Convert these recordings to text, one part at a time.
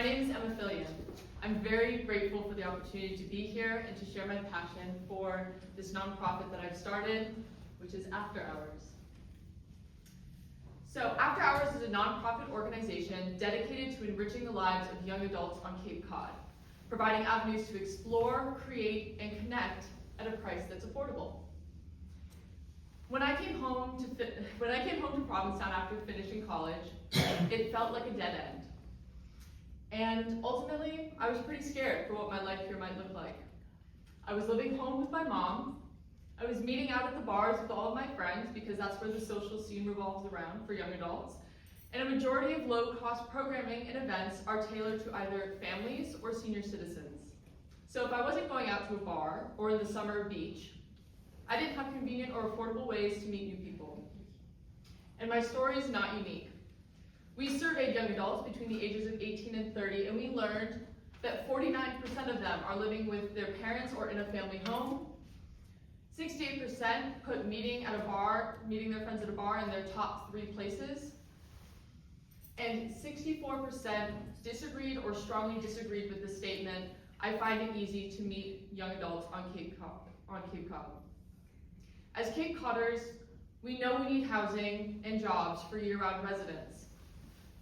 My name is Emma Fillion. I'm very grateful for the opportunity to be here and to share my passion for this nonprofit that I've started, which is After Hours. So After Hours is a nonprofit organization dedicated to enriching the lives of young adults on Cape Cod, providing avenues to explore, create, and connect at a price that's affordable. When I came home to Provincetown after finishing college, it felt like a dead end. And ultimately, I was pretty scared for what my life here might look like. I was living home with my mom. I was meeting out at the bars with all of my friends because that's where the social scene revolves around for young adults. And a majority of low-cost programming and events are tailored to either families or senior citizens. So if I wasn't going out to a bar or in the summer beach, I didn't have convenient or affordable ways to meet new people. And my story is not unique. We surveyed young adults between the ages of 18 and 30, and we learned that 49% of them are living with their parents or in a family home. 68% put meeting their friends at a bar in their top 3 places. And 64% disagreed or strongly disagreed with the statement, "I find it easy to meet young adults on Cape Cod." As Cape Codders, we know we need housing and jobs for year-round residents.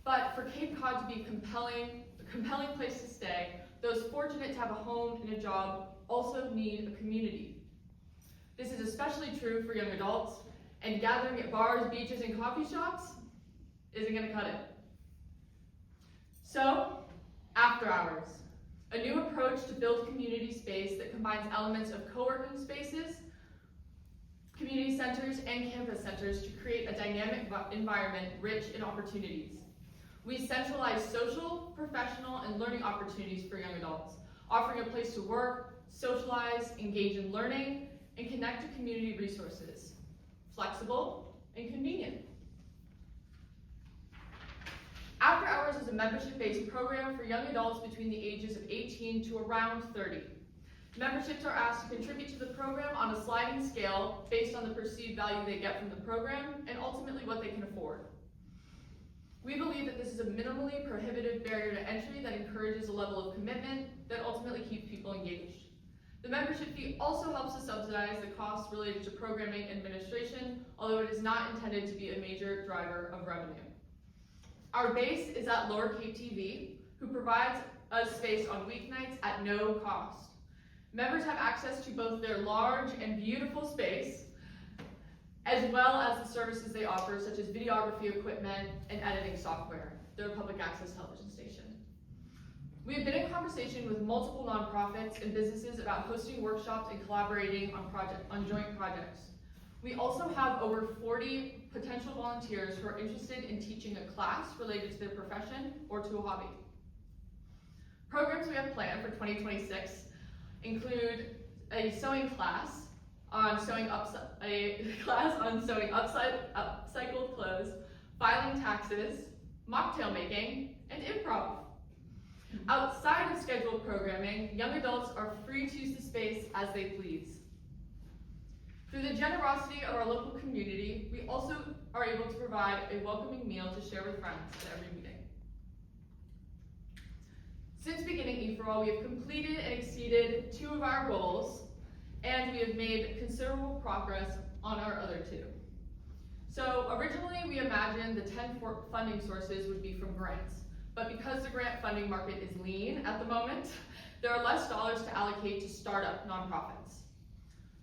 But for Cape Cod to be a compelling place to stay, those fortunate to have a home and a job also need a community. This is especially true for young adults, and gathering at bars, beaches, and coffee shops isn't going to cut it. So, After Hours, a new approach to build community space that combines elements of co-working spaces, community centers, and campus centers to create a dynamic environment rich in opportunities. We centralize social, professional, and learning opportunities for young adults, offering a place to work, socialize, engage in learning, and connect to community resources. Flexible and convenient. After Hours is a membership-based program for young adults between the ages of 18 to around 30. Memberships are asked to contribute to the program on a sliding scale based on the perceived value they get from the program and ultimately what they can afford. We believe that this is a minimally prohibitive barrier to entry that encourages a level of commitment that ultimately keeps people engaged. The membership fee also helps to subsidize the costs related to programming administration, although it is not intended to be a major driver of revenue. Our base is at Lower Cape TV, who provides us space on weeknights at no cost. Members have access to both their large and beautiful space, as well as the services they offer, such as videography equipment and editing software. They're a public access television station. We have been in conversation with multiple nonprofits and businesses about hosting workshops and collaborating on joint projects. We also have over 40 potential volunteers who are interested in teaching a class related to their profession or to a hobby. Programs we have planned for 2026 include a sewing class on sewing upcycled clothes, filing taxes, mocktail making, and improv. Outside of scheduled programming, young adults are free to use the space as they please. Through the generosity of our local community, we also are able to provide a welcoming meal to share with friends at every meeting. Since beginning EforAll, we have completed and exceeded 2 of our goals, and we have made considerable progress on our other 2. So originally we imagined the 10 funding sources would be from grants, but because the grant funding market is lean at the moment, there are less dollars to allocate to startup nonprofits.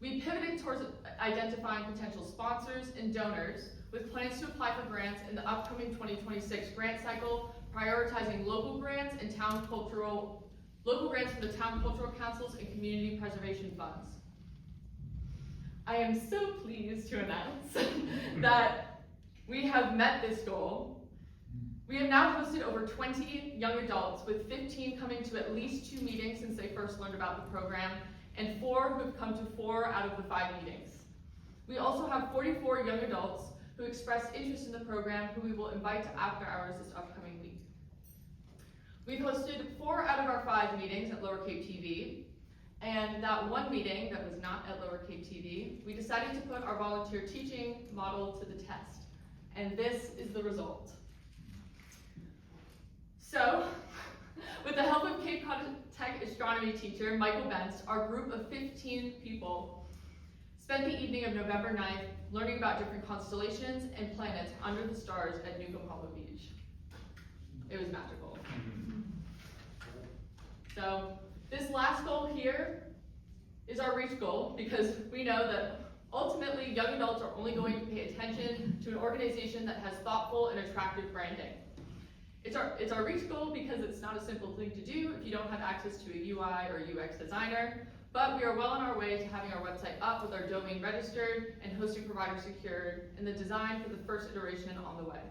We pivoted towards identifying potential sponsors and donors with plans to apply for grants in the upcoming 2026 grant cycle, prioritizing local grants from the town cultural councils and community preservation funds. I am so pleased to announce that we have met this goal. We have now hosted over 20 young adults, with 15 coming to at least 2 meetings since they first learned about the program, and 4 who have come to 4 out of the 5 meetings. We also have 44 young adults who expressed interest in the program, who we will invite to After Hours this upcoming week. We've hosted 4 out of our 5 meetings at Lower Cape TV, and that one meeting that was not at Lower Cape TV, we decided to put our volunteer teaching model to the test, and this is the result. So, With the help of Cape Cod Tech astronomy teacher Michael Bentz, our group of 15 people spent the evening of November 9th learning about different constellations and planets under the stars at Newcomb Hollow Beach. It was magical. So this last goal here is our reach goal, because we know that ultimately young adults are only going to pay attention to an organization that has thoughtful and attractive branding. It's our reach goal because it's not a simple thing to do if you don't have access to a UI or UX designer, but we are well on our way to having our website up with our domain registered and hosting provider secured, and the design for the first iteration on the way.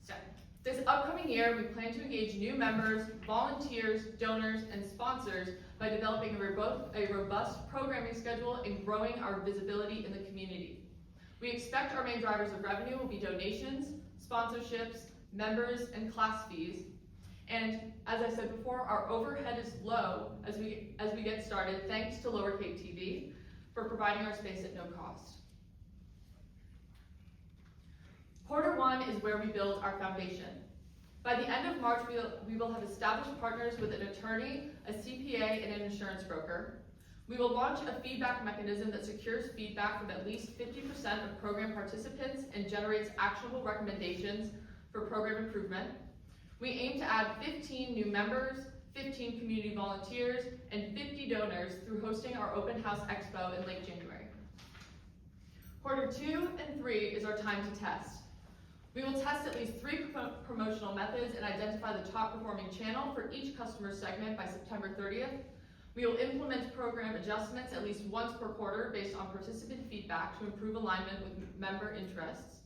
So, this upcoming year, we plan to engage new members, volunteers, donors, and sponsors by developing a robust programming schedule and growing our visibility in the community. We expect our main drivers of revenue will be donations, sponsorships, members, and class fees. And as I said before, our overhead is low as we get started, thanks to Lower Cape TV for providing our space at no cost. Quarter one is where we build our foundation. By the end of March, we will have established partners with an attorney, a CPA, and an insurance broker. We will launch a feedback mechanism that secures feedback from at least 50% of program participants and generates actionable recommendations for program improvement. We aim to add 15 new members, 15 community volunteers, and 50 donors through hosting our Open House Expo in late January. Quarter 2 and 3 is our time to test. We will test at least 3 promotional methods and identify the top performing channel for each customer segment by September 30th. We will implement program adjustments at least once per quarter based on participant feedback to improve alignment with member interests.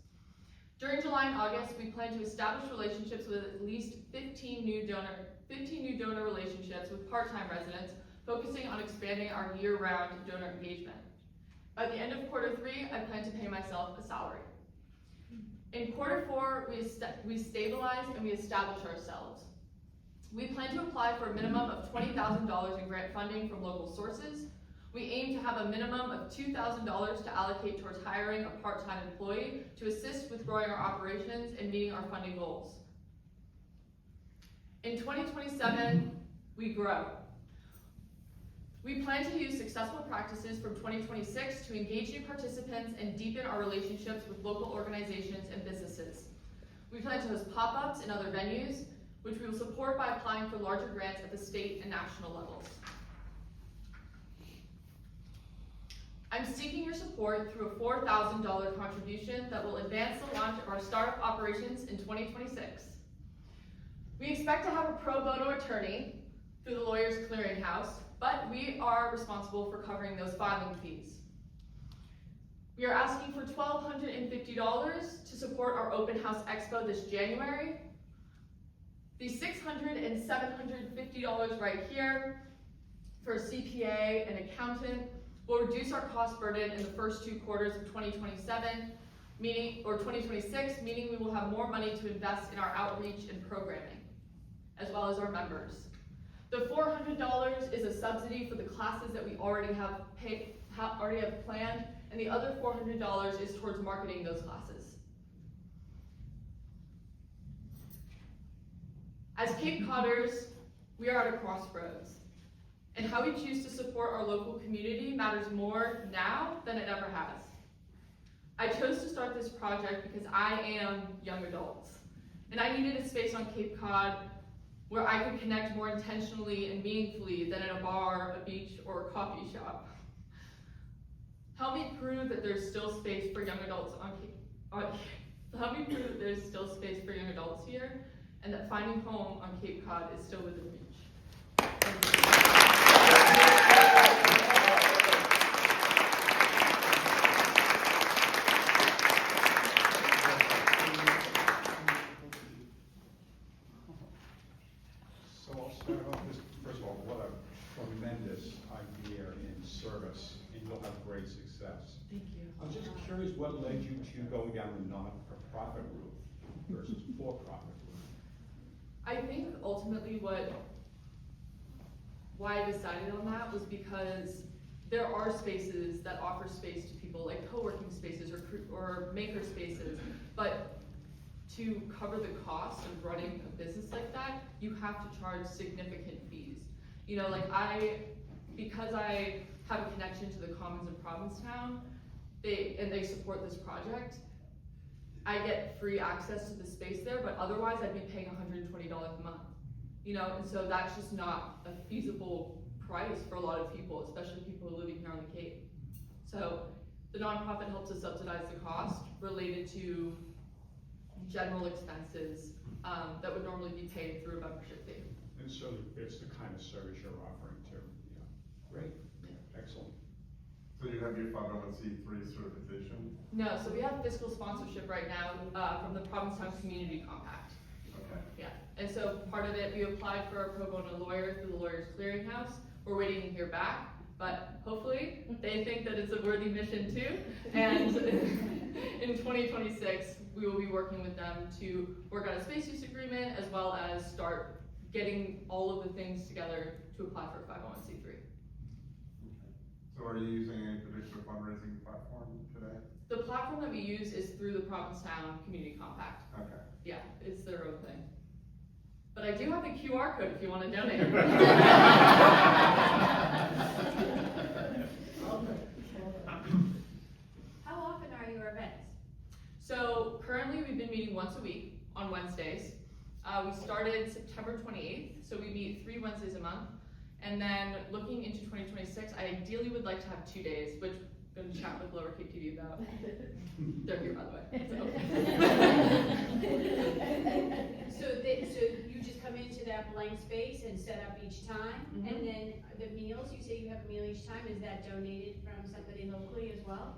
During July and August, we plan to establish relationships with at least 15 new donor relationships with part-time residents, focusing on expanding our year-round donor engagement. By the end of quarter 3, I plan to pay myself a salary. In quarter 4, we stabilize and we establish ourselves. We plan to apply for a minimum of $20,000 in grant funding from local sources. We aim to have a minimum of $2,000 to allocate towards hiring a part-time employee to assist with growing our operations and meeting our funding goals. In 2027, we grow. We plan to use successful practices from 2026 to engage new participants and deepen our relationships with local organizations and businesses. We plan to host pop-ups in other venues, which we will support by applying for larger grants at the state and national levels. I'm seeking your support through a $4,000 contribution that will advance the launch of our startup operations in 2026. We expect to have a pro bono attorney through the Lawyers Clearinghouse, but we are responsible for covering those filing fees. We are asking for $1,250 to support our Open House Expo this January. The $600 and $750 right here for a CPA and accountant will reduce our cost burden in the first 2 quarters of 2027, or 2026, meaning we will have more money to invest in our outreach and programming, as well as our members. The $400 is a subsidy for the classes that we already have planned, and the other $400 is towards marketing those classes. As Cape Codders, we are at a crossroads, and how we choose to support our local community matters more now than it ever has. I chose to start this project because I am young adults, and I needed a space on Cape Cod where I could connect more intentionally and meaningfully than at a bar, a beach, or a coffee shop. Help me prove that there's still space for young adults help me prove that there's still space for young adults here, and that finding home on Cape Cod is still within reach. So I'll start off this, first of all, what a tremendous idea in service, and you'll have great success. Thank you. I'm just curious what led you to going down the not-for-profit route versus for-profit route? I think ultimately why I decided on that was because there are spaces that offer space to people, like co-working spaces or maker spaces, but to cover the cost of running a business like that, you have to charge significant fees. You know, like because I have a connection to the Commons in Provincetown, they support this project, I get free access to the space there, but otherwise I'd be paying $120 a month. You know, and so that's just not a feasible price for a lot of people, especially people living here on the Cape. So the nonprofit helps us subsidize the cost related to general expenses that would normally be paid through a membership fee. And so it's the kind of service you're offering too. Yeah. Great. Yeah. Excellent. So you have your 501c3 certification? No, so we have fiscal sponsorship right now from the Provincetown Community Compact. Okay. Yeah, and so part of it, we applied for a pro bono lawyer through the Lawyers Clearinghouse. We're waiting to hear back, but hopefully they think that it's a worthy mission too. And in 2026, we will be working with them to work out a space use agreement as well as start getting all of the things together to apply for a 501c3. So are you using any particular fundraising platform today? The platform that we use is through the Provincetown Community Compact. Okay. Yeah, it's their own thing. But I do have the QR code if you want to donate. How often are your events? So currently we've been meeting once a week on Wednesdays. We started September 28th, so we meet 3 Wednesdays a month. And then looking into 2026, I ideally would like to have 2 days, which I'm going to chat with Lower Cape TV about. They're here, by the way. So you just come into that blank space and set up each time, and then the meals, you say you have a meal each time, is that donated from somebody locally as well?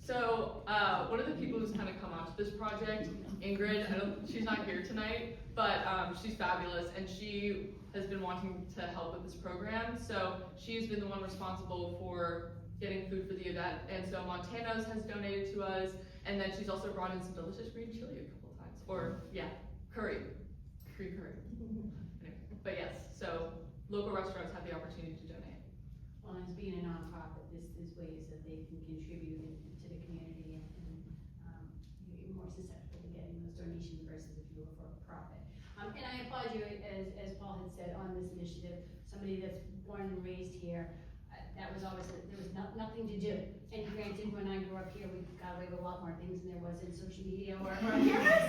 So one of the people who's kind of come onto this project, Ingrid, she's not here tonight, but she's fabulous, and she has been wanting to help with this program. So she's been the one responsible for getting food for the event. And so Montano's has donated to us, and then she's also brought in some delicious green chili a couple of times. Or yeah, curry. Anyway, but yes, so local restaurants have the opportunity to donate. Well, as being a nonprofit, this is ways that they can contribute to the community, and you're more susceptible to getting those donations versus if you were for profit. And I applaud you, as Paul had said, on this initiative, somebody that's born and raised here. That was always, there was nothing to do. And granted, when I grew up here, we got away with a lot more things than there was in social media or cameras.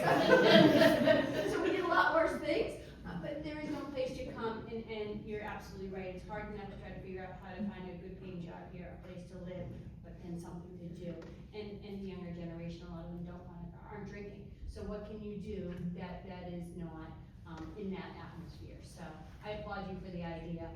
So we did a lot worse things. But there is no place to come, and you're absolutely right. It's hard enough to try to figure out how to find a good paying job here, a place to live, but then something to do. And the younger generation, a lot of them aren't drinking. So what can you do that is not in that atmosphere? So I applaud you for the idea.